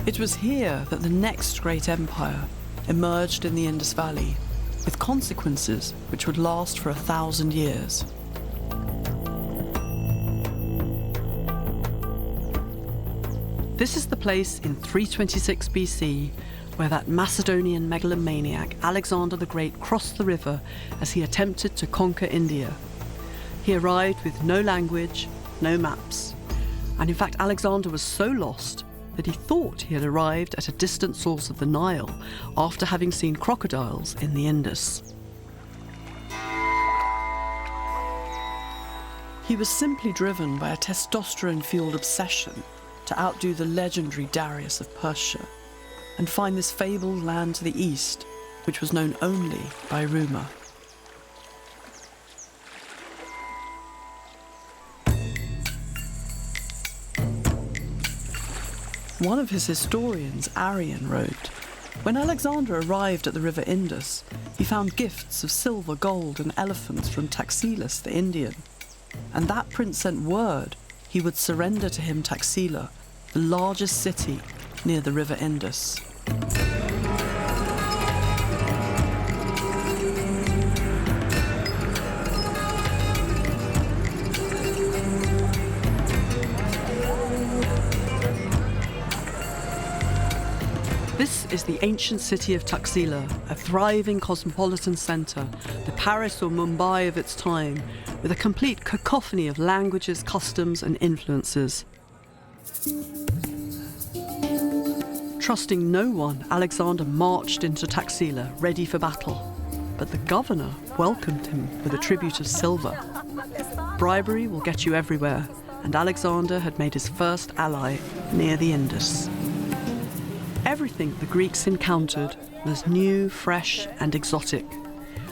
It was here that the next great empire emerged in the Indus Valley, with consequences which would last for 1,000 years. This is the place in 326 BC where that Macedonian megalomaniac Alexander the Great crossed the river as he attempted to conquer India. He arrived with no language, no maps, and in fact Alexander was so lost that he thought he had arrived at a distant source of the Nile after having seen crocodiles in the Indus. He was simply driven by a testosterone-fueled obsession to outdo the legendary Darius of Persia and find this fabled land to the east, which was known only by rumour. One of his historians, Arrian, wrote, "When Alexander arrived at the river Indus, he found gifts of silver, gold and elephants from Taxiles the Indian, and that prince sent word he would surrender to him Taxila, the largest city near the river Indus." This is the ancient city of Taxila, a thriving cosmopolitan centre, the Paris or Mumbai of its time, with a complete cacophony of languages, customs and influences. Trusting no one, Alexander marched into Taxila, ready for battle. But the governor welcomed him with a tribute of silver. Bribery will get you everywhere, and Alexander had made his first ally near the Indus. Everything the Greeks encountered was new, fresh and exotic.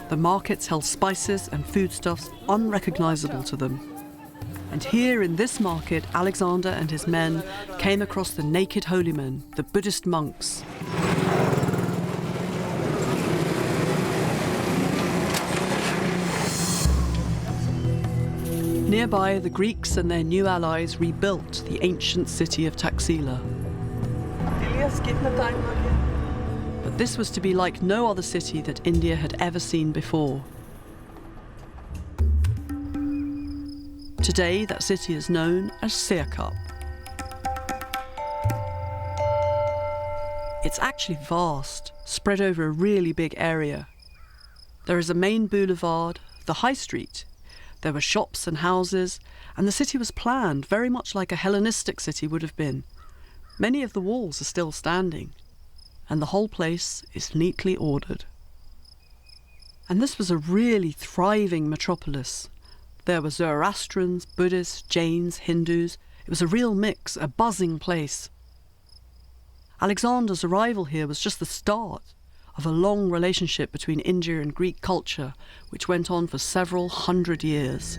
The markets held spices and foodstuffs unrecognisable to them. And here in this market, Alexander and his men came across the naked holy men, the Buddhist monks. Nearby, the Greeks and their new allies rebuilt the ancient city of Taxila. But this was to be like no other city that India had ever seen before. Today, that city is known as Siacup. It's actually vast, spread over a really big area. There is a main boulevard, the high street. There were shops and houses, and the city was planned very much like a Hellenistic city would have been. Many of the walls are still standing, and the whole place is neatly ordered. And this was a really thriving metropolis. There were Zoroastrians, Buddhists, Jains, Hindus. It was a real mix, a buzzing place. Alexander's arrival here was just the start of a long relationship between India and Greek culture, which went on for several hundred years.